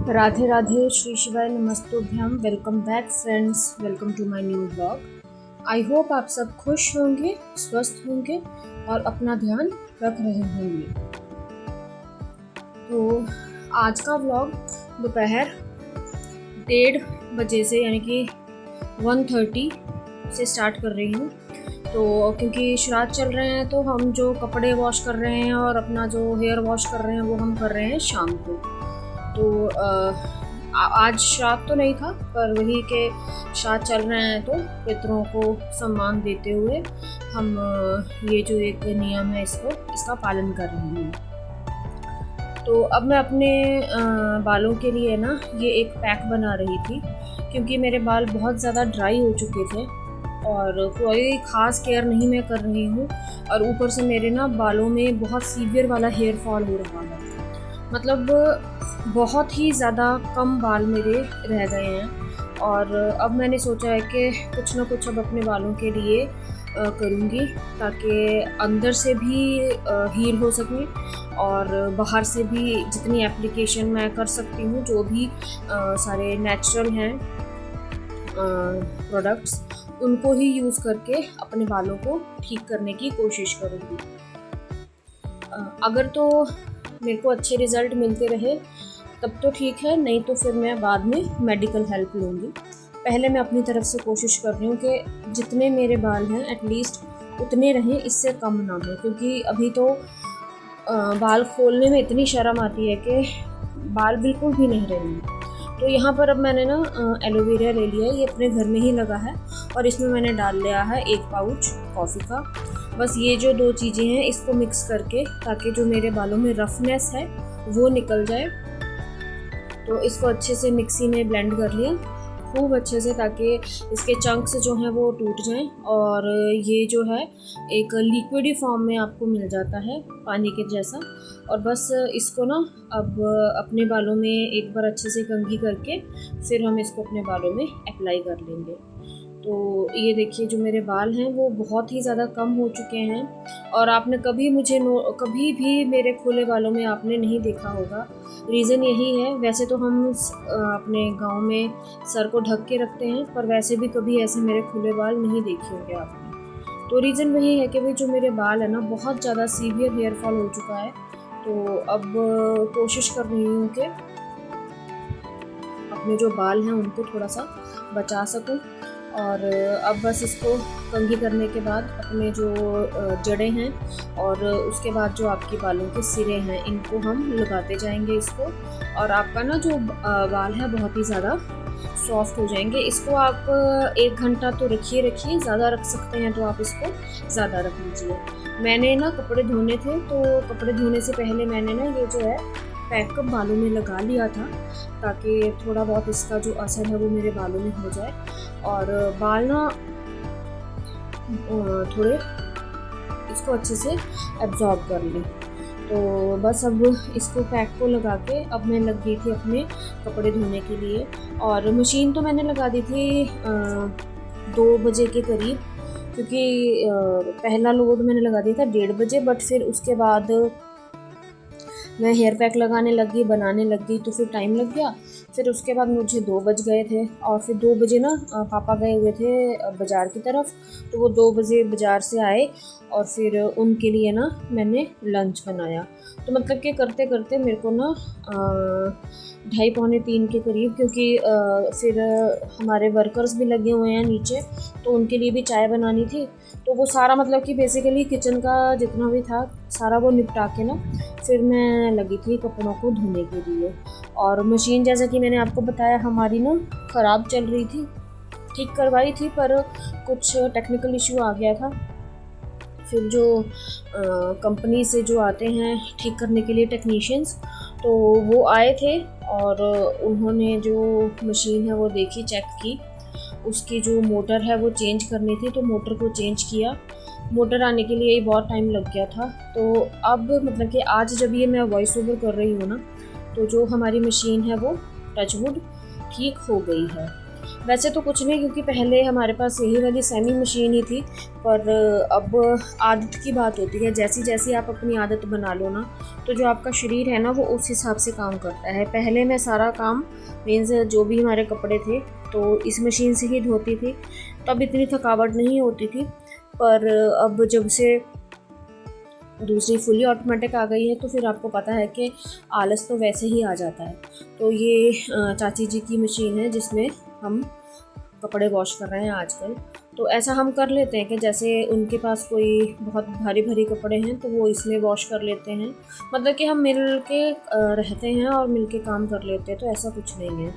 राधे राधे, श्री शिवाय नमस्तुभ्यम। Welcome back friends, welcome to my new blog. I hope आप सब खुश होंगे, स्वस्थ होंगे और अपना ध्यान रख रहे होंगे। तो आज का व्लॉग दोपहर 1:30 से यानी कि 1:30 से स्टार्ट कर रही हूँ। तो क्योंकि श्राद्ध चल रहे हैं तो हम जो कपड़े वॉश कर रहे हैं और अपना जो हेयर वॉश कर रहे हैं वो हम कर रहे हैं शाम को। तो आज श्राद्ध तो नहीं था, पर वही के श्राद्ध चल रहे हैं तो पितरों को सम्मान देते हुए हम ये जो एक नियम है इसका पालन कर रहे हैं। तो अब मैं अपने बालों के लिए ना ये एक पैक बना रही थी, क्योंकि मेरे बाल बहुत ज़्यादा ड्राई हो चुके थे और कोई ख़ास केयर नहीं मैं कर रही हूँ। और ऊपर से मेरे ना बालों में बहुत सीवियर वाला हेयर फॉल हो रहा है, मतलब बहुत ही ज़्यादा कम बाल मेरे रह गए हैं। और अब मैंने सोचा है कि कुछ ना कुछ अब अपने बालों के लिए करूँगी, ताकि अंदर से भी हील हो सकें और बाहर से भी जितनी एप्लीकेशन मैं कर सकती हूँ, जो भी सारे नेचुरल हैं प्रोडक्ट्स, उनको ही यूज़ करके अपने बालों को ठीक करने की कोशिश करूँगी। अगर तो मेरे को अच्छे रिज़ल्ट मिलते रहे तब तो ठीक है, नहीं तो फिर मैं बाद में मेडिकल हेल्प लूँगी। पहले मैं अपनी तरफ से कोशिश कर रही हूँ कि जितने मेरे बाल हैं एटलीस्ट उतने रहें, इससे कम ना हो, क्योंकि अभी तो बाल खोलने में इतनी शर्म आती है कि बाल बिल्कुल भी नहीं रहेंगे। तो यहाँ पर अब मैंने ना एलोवेरा ले लिया है, ये अपने घर में ही लगा है और इसमें मैंने डाल लिया है 1 पाउच कॉफ़ी का। बस ये जो 2 चीज़ें हैं इसको मिक्स करके, ताकि जो मेरे बालों में रफनेस है वो निकल जाए। तो इसको अच्छे से मिक्सी में ब्लेंड कर लिया खूब अच्छे से, ताकि इसके चंक्स जो हैं वो टूट जाएं और ये जो है एक लिक्विडी फॉर्म में आपको मिल जाता है, पानी के जैसा। और बस इसको ना अब अपने बालों में एक बार अच्छे से कंघी करके फिर हम इसको अपने बालों में अप्लाई कर लेंगे। तो ये देखिए, जो मेरे बाल हैं वो बहुत ही ज़्यादा कम हो चुके हैं और आपने कभी भी मेरे खुले बालों में आपने नहीं देखा होगा। रीज़न यही है, वैसे तो हम अपने गांव में सर को ढक के रखते हैं, पर वैसे भी कभी ऐसे मेरे खुले बाल नहीं देखे होंगे आपने। तो रीज़न वही है कि भाई जो मेरे बाल है ना, बहुत ज़्यादा सीवियर हेयर फॉल हो चुका है। तो अब कोशिश कर रही हूँ कि अपने जो बाल हैं उनको थोड़ा सा बचा सकूँ। और अब बस इसको कंघी करने के बाद अपने जो जड़ें हैं और उसके बाद जो आपके बालों के सिरे हैं, इनको हम लगाते जाएंगे इसको। और आपका ना जो बाल है बहुत ही ज़्यादा सॉफ्ट हो जाएंगे। इसको आप 1 घंटा तो रखिए, ज़्यादा रख सकते हैं तो आप इसको ज़्यादा रख लीजिए। मैंने ना कपड़े धोने थे, तो कपड़े धोने से पहले मैंने ना ये जो है पैकअप बालों में लगा लिया था, ताकि थोड़ा बहुत इसका जो असर है वो मेरे बालों में हो जाए और बाल ना थोड़े इसको अच्छे से एब्जॉर्ब कर लें। तो बस अब इसको पैक को लगा के अब मैं लग गई थी अपने कपड़े धोने के लिए। और मशीन तो मैंने लगा दी थी 2 बजे के करीब, क्योंकि पहला लोड मैंने लगा दिया था 1:30 बजे, बट फिर उसके बाद मैं हेयर पैक लगाने लग गई, बनाने लग गई, तो फिर टाइम लग गया। फिर उसके बाद मुझे 2 बज गए थे और फिर 2 बजे ना पापा गए हुए थे बाज़ार की तरफ, तो वो 2 बजे बाज़ार से आए और फिर उनके लिए ना मैंने लंच बनाया। तो मतलब कि करते करते मेरे को ना 2:30 पौने 3 के करीब, क्योंकि फिर हमारे वर्कर्स भी लगे हुए हैं नीचे, तो उनके लिए भी चाय बनानी थी। तो वो सारा मतलब कि बेसिकली किचन का जितना भी था सारा वो निपटा के ना फिर मैं लगी थी कपड़ों को धोने के लिए। और मशीन, जैसा कि मैंने आपको बताया, हमारी ना ख़राब चल रही थी, ठीक करवाई थी पर कुछ टेक्निकल इशू आ गया था। फिर जो कंपनी से जो आते हैं ठीक करने के लिए टेक्नीशियंस, तो वो आए थे और उन्होंने जो मशीन है वो देखी, चेक की, उसकी जो मोटर है वो चेंज करनी थी, तो मोटर को चेंज किया। मोटर आने के लिए ही बहुत टाइम लग गया था। तो अब मतलब कि आज जब ये मैं वॉइस ओवर कर रही हूँ ना, तो जो हमारी मशीन है वो टचवुड ठीक हो गई है। वैसे तो कुछ नहीं, क्योंकि पहले हमारे पास यही वाली सेमी मशीन ही थी, पर अब आदत की बात होती है। जैसी जैसी आप अपनी आदत बना लो ना, तो जो आपका शरीर है ना वो उस हिसाब से काम करता है। पहले मैं सारा काम मीन्स जो भी हमारे कपड़े थे तो इस मशीन से ही धोती थी, तब इतनी थकावट नहीं होती थी। पर अब जब से दूसरी फुली ऑटोमेटिक आ गई है तो फिर आपको पता है कि आलस तो वैसे ही आ जाता है। तो ये चाची जी की मशीन है जिसमें हम कपड़े वॉश कर रहे हैं आजकल। तो ऐसा हम कर लेते हैं कि जैसे उनके पास कोई बहुत भारी भारी कपड़े हैं तो वो इसमें वॉश कर लेते हैं, मतलब कि हम मिल के रहते हैं और मिल के काम कर लेते हैं, तो ऐसा कुछ नहीं है।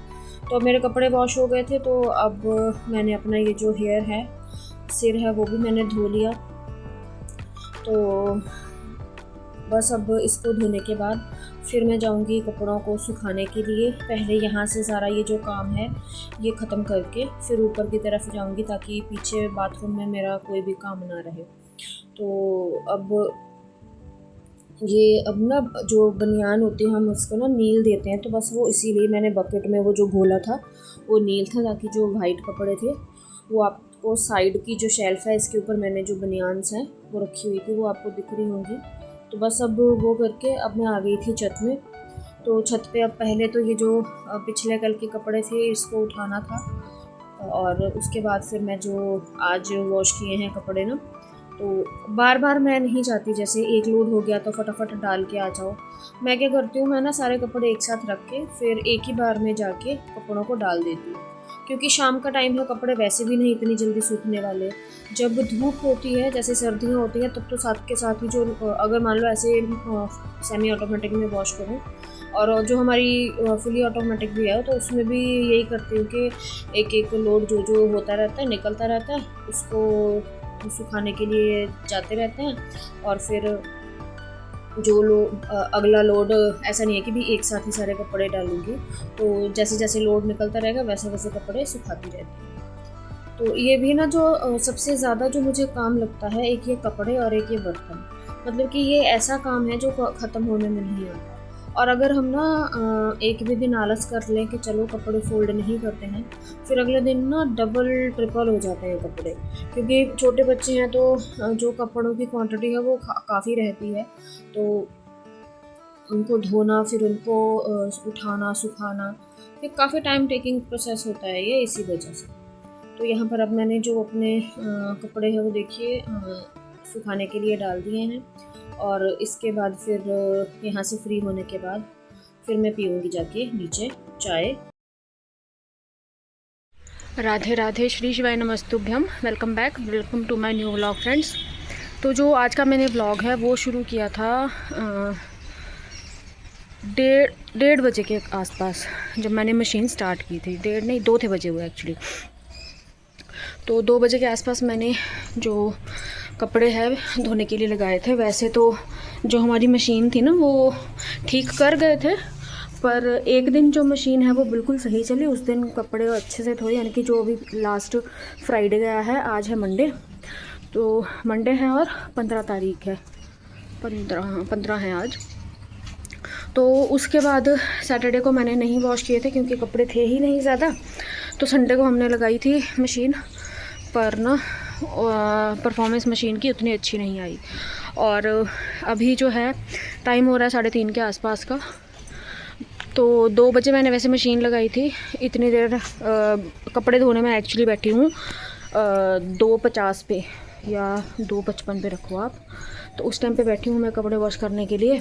तो मेरे कपड़े वॉश हो गए थे, तो अब मैंने अपना ये जो हेयर है, सिर है, वो भी मैंने धो लिया। तो बस अब इसको धोने के बाद फिर मैं जाऊंगी कपड़ों को सुखाने के लिए। पहले यहाँ से सारा ये जो काम है ये ख़त्म करके फिर ऊपर की तरफ जाऊंगी, ताकि पीछे बाथरूम में मेरा कोई भी काम ना रहे। तो अब ना जो बनियान होती है हम उसको ना नील देते हैं, तो बस वो इसीलिए मैंने बकेट में वो जो घोला था वो नील था, ताकि जो वाइट कपड़े थे वो आपको साइड की जो शेल्फ़ है इसके ऊपर मैंने जो बनियान्स हैं वो रखी हुई थी, वो आपको दिख रही होंगी। तो बस अब वो करके अब मैं आ गई थी छत में। तो छत पे अब पहले तो ये जो पिछले कल के कपड़े थे इसको उठाना था, और उसके बाद फिर मैं जो आज वॉश किए हैं कपड़े ना, तो बार बार मैं नहीं चाहती जैसे एक लोड हो गया तो फटाफट डाल के आ जाओ। मैं क्या करती हूँ, मैं ना सारे कपड़े एक साथ रख के फिर एक ही बार में जाके कपड़ों को डाल देती हूँ, क्योंकि शाम का टाइम है, कपड़े वैसे भी नहीं इतनी जल्दी सूखने वाले। जब धूप होती है, जैसे सर्दियाँ होती हैं, तब तो साथ के साथ ही जो अगर मान लो ऐसे सेमी ऑटोमेटिक में वॉश करूँ, और जो हमारी फुली ऑटोमेटिक भी है तो उसमें भी यही करती हूँ कि एक एक लोड जो जो होता रहता है निकलता रहता है, उसको सुखाने के लिए जाते रहते हैं। और फिर जो अगला लोड ऐसा नहीं है कि भी एक साथ ही सारे कपड़े डालूंगी, तो जैसे जैसे लोड निकलता रहेगा वैसे वैसे कपड़े सुखाती रहती हूँ। तो ये भी ना जो सबसे ज़्यादा जो मुझे काम लगता है, एक ये कपड़े और एक ये बर्तन, मतलब कि ये ऐसा काम है जो ख़त्म होने में नहीं आता। और अगर हम ना एक भी दिन आलस कर लें कि चलो कपड़े फोल्ड नहीं करते हैं, फिर अगले दिन ना डबल ट्रिपल हो जाते हैं कपड़े, क्योंकि छोटे बच्चे हैं तो जो कपड़ों की क्वांटिटी है वो काफ़ी रहती है। तो उनको धोना, फिर उनको उठाना, सुखाना, फिर काफ़ी टाइम टेकिंग प्रोसेस होता है ये, इसी वजह से। तो यहाँ पर अब मैंने जो अपने कपड़े हैं वो देखिए सुखाने के लिए डाल दिए हैं, और इसके बाद फिर यहाँ से फ्री होने के बाद फिर मैं पीऊँगी जाके नीचे चाय। राधे राधे, श्री शिवाय नमस्तुभ्यम। Welcome back, welcome to my new vlog friends. तो जो आज का मैंने व्लॉग है वो शुरू किया था 1:30 बजे के आसपास, जब मैंने मशीन स्टार्ट की थी। 1:30 नहीं, 2 थे बजे हुए एक्चुअली। तो 2 बजे के आसपास मैंने जो कपड़े हैं धोने के लिए लगाए थे। वैसे तो जो हमारी मशीन थी ना वो ठीक कर गए थे, पर एक दिन जो मशीन है वो बिल्कुल सही चली। उस दिन कपड़े अच्छे से धोए, यानी कि जो अभी लास्ट फ्राइडे गया है, आज है मंडे, तो मंडे है और 15 तारीख है, 15 है आज। तो उसके बाद सैटरडे को मैंने नहीं वॉश किए थे क्योंकि कपड़े थे ही नहीं ज़्यादा। तो संडे को हमने लगाई थी मशीन, पर ना परफॉर्मेंस मशीन की उतनी अच्छी नहीं आई। और अभी जो है टाइम हो रहा है 3:30 के आसपास का। तो 2 बजे मैंने वैसे मशीन लगाई थी। इतनी देर कपड़े धोने में एक्चुअली बैठी हूँ 2:50 पे या 2:55 पे रखो आप, तो उस टाइम पे बैठी हूँ मैं कपड़े वॉश करने के लिए।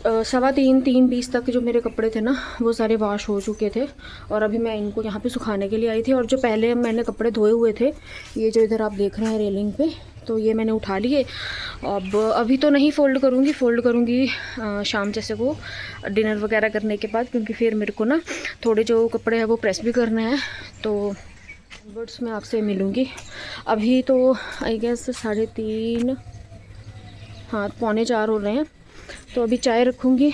3:20 तक जो मेरे कपड़े थे ना वो सारे वॉश हो चुके थे, और अभी मैं इनको यहाँ पे सुखाने के लिए आई थी। और जो पहले मैंने कपड़े धोए हुए थे, ये जो इधर आप देख रहे हैं रेलिंग पे, तो ये मैंने उठा लिए। अब अभी तो नहीं फ़ोल्ड करूँगी शाम जैसे को डिनर वगैरह करने के बाद, क्योंकि फिर मेरे को ना थोड़े जो कपड़े हैं वो प्रेस भी करने हैं। तो वर्ड्स में आपसे मिलूँगी। अभी तो आई गेस 3:30, हाँ 3:45 हो रहे हैं। तो अभी चाय रखूँगी।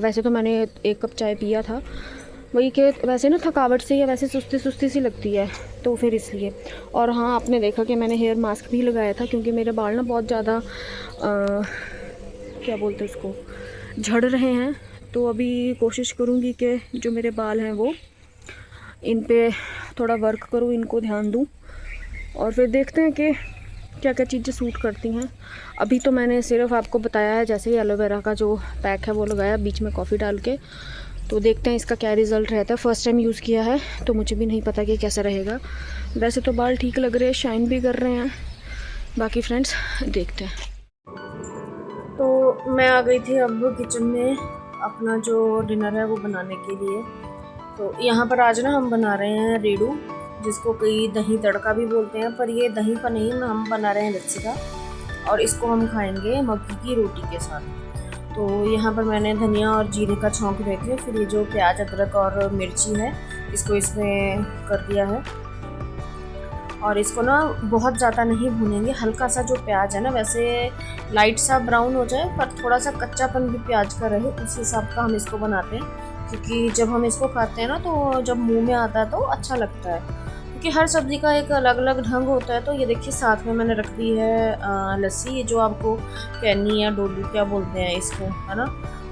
वैसे तो मैंने 1 कप चाय पिया था, वही कि वैसे ना थकावट से या वैसे सुस्ती सी लगती है, तो फिर इसलिए। और हाँ, आपने देखा कि मैंने हेयर मास्क भी लगाया था, क्योंकि मेरे बाल ना बहुत ज़्यादा क्या बोलते हैं उसको, झड़ रहे हैं। तो अभी कोशिश करूँगी कि जो मेरे बाल हैं वो इन पे थोड़ा वर्क करूँ, इनको ध्यान दूँ और फिर देखते हैं कि क्या क्या चीज़ें सूट करती हैं। अभी तो मैंने सिर्फ आपको बताया है, जैसे ही एलोवेरा का जो पैक है वो लगाया बीच में कॉफ़ी डाल के, तो देखते हैं इसका क्या रिज़ल्ट रहता है। फ़र्स्ट टाइम यूज़ किया है तो मुझे भी नहीं पता कि कैसा रहेगा। वैसे तो बाल ठीक लग रहे हैं, शाइन भी कर रहे हैं। बाकी फ्रेंड्स देखते हैं। तो मैं आ गई थी अब किचन में अपना जो डिनर है वो बनाने के लिए। तो यहाँ पर आज ना हम बना रहे हैं रेड़ू, जिसको कई दही तड़का भी बोलते हैं, पर ये दही का नहीं, हम बना रहे हैं लस्सी का, और इसको हम खाएंगे मक्की की रोटी के साथ। तो यहाँ पर मैंने धनिया और जीरे का छौंक देके फिर ये जो प्याज अदरक और मिर्ची है इसको इसमें कर दिया है। और इसको ना बहुत ज़्यादा नहीं भूनेंगे, हल्का सा जो प्याज है ना वैसे लाइट सा ब्राउन हो जाए, पर थोड़ा सा कच्चापन भी प्याज का रहे, उस हिसाब का हम इसको बनाते हैं। क्योंकि जब हम इसको खाते हैं ना तो जब मुंह में आता है तो अच्छा लगता है, क्योंकि हर सब्ज़ी का एक अलग अलग ढंग होता है। तो ये देखिए साथ में मैंने रख दी है लस्सी, ये जो आपको कैनी या डोलू क्या बोलते हैं इसको, है ना।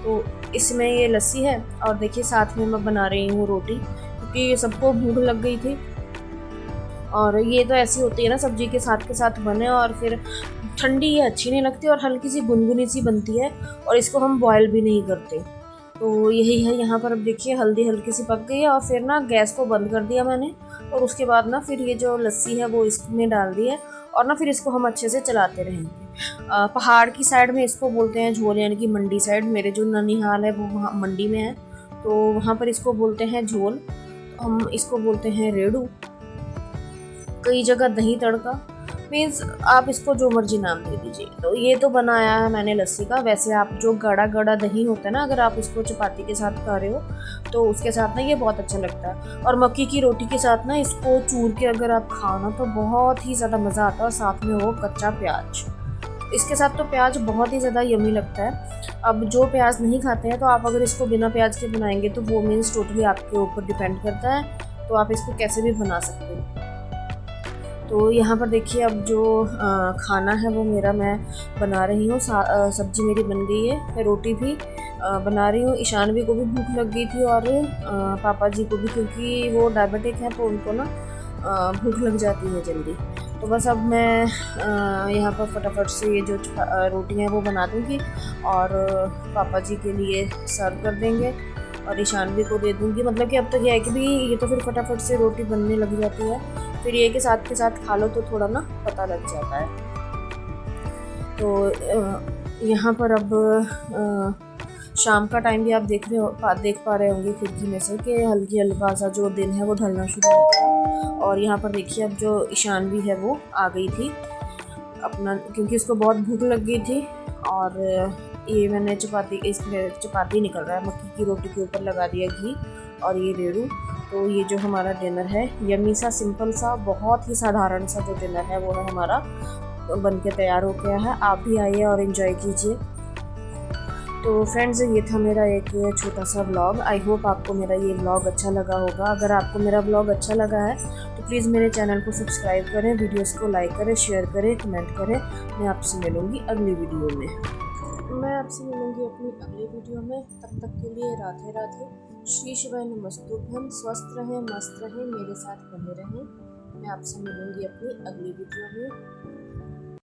तो इसमें ये लस्सी है और देखिए साथ में मैं बना रही हूँ रोटी, क्योंकि सबको भूख लग गई थी। और ये तो ऐसी होती है ना, सब्जी के साथ बने और फिर ठंडी ये अच्छी नहीं लगती और हल्की सी गुनगुनी सी बनती है, और इसको हम बॉयल भी नहीं करते। तो यही है यहाँ पर। अब देखिए हल्दी हल्की सी पक गई है और फिर ना गैस को बंद कर दिया मैंने, और उसके बाद ना फिर ये जो लस्सी है वो इसमें डाल दी है, और ना फिर इसको हम अच्छे से चलाते रहेंगे। पहाड़ की साइड में इसको बोलते हैं झोल, यानी कि मंडी साइड। मेरे जो ननिहाल है वो वहाँ मंडी में है, तो वहाँ पर इसको बोलते हैं झोल, हम इसको बोलते हैं रेड़ू, कई जगह दही तड़का, मीन्स आप इसको जो मर्जी नाम दे दीजिए। तो ये तो बनाया है मैंने लस्सी का। वैसे आप जो गाढ़ा गाढ़ा दही होता है ना, अगर आप इसको चपाती के साथ खा रहे हो तो उसके साथ ना ये बहुत अच्छा लगता है। और मक्की की रोटी के साथ ना इसको चूर के अगर आप खाओ ना तो बहुत ही ज़्यादा मज़ा आता है, और साथ में हो कच्चा प्याज, इसके साथ तो प्याज बहुत ही ज़्यादा यमी लगता है। अब जो प्याज नहीं खाते हैं तो आप अगर इसको बिना प्याज के बनाएंगे तो वो मीन्स टोटली आपके ऊपर डिपेंड करता है, तो आप इसको कैसे भी बना सकते हो। तो यहाँ पर देखिए अब जो खाना है वो मेरा मैं बना रही हूँ। सब्जी मेरी बन गई है, रोटी भी बना रही हूँ। ईशानवी को भी भूख लग गई थी और पापा जी को भी, क्योंकि वो डायबिटिक है तो उनको ना भूख लग जाती है जल्दी। तो बस अब मैं यहाँ पर फटाफट से ये जो रोटियाँ हैं वो बना दूँगी और पापा जी के लिए सर्व कर देंगे और ईशानवी को दे दूँगी। मतलब कि अब तक यह है कि भी ये तो फिर फटाफट से रोटी बनने लग जाती है, फिर ये के साथ खा लो तो थोड़ा ना पता लग जाता है। तो यहाँ पर अब शाम का टाइम भी आप देख पा रहे होंगे खिड़की में से कि हल्की हल्का सा जो दिन है वो ढलना शुरू हो गया। और यहाँ पर देखिए अब जो ईशानवी है वो आ गई थी अपना, क्योंकि उसको बहुत भूख लग गई थी। और ये मैंने इसमें चपाती निकल रहा है, मक्की की रोटी के ऊपर लगा दिया घी और ये रेड़ू। तो ये जो हमारा डिनर है यम्मी सा, सिंपल सा, बहुत ही साधारण सा जो डिनर है वो है हमारा बन के तैयार हो गया है। आप भी आइए और इन्जॉय कीजिए। तो फ्रेंड्स ये था मेरा एक छोटा सा व्लॉग। आई होप आपको मेरा ये व्लॉग अच्छा लगा होगा। अगर आपको मेरा व्लॉग अच्छा लगा है तो प्लीज़ मेरे चैनल को सब्सक्राइब करें, वीडियोस को लाइक करें, शेयर करें, कमेंट करें। मैं आपसे मिलूँगी अगली वीडियो में। अपनी अगली वीडियो में। तब तक के लिए राधे राधे, श्री शिवाय नमस्तुभ्यम। स्वस्थ रहें, मस्त रहें, मेरे साथ बने रहें। मैं आपसे मिलूँगी अपनी अगली वीडियो में।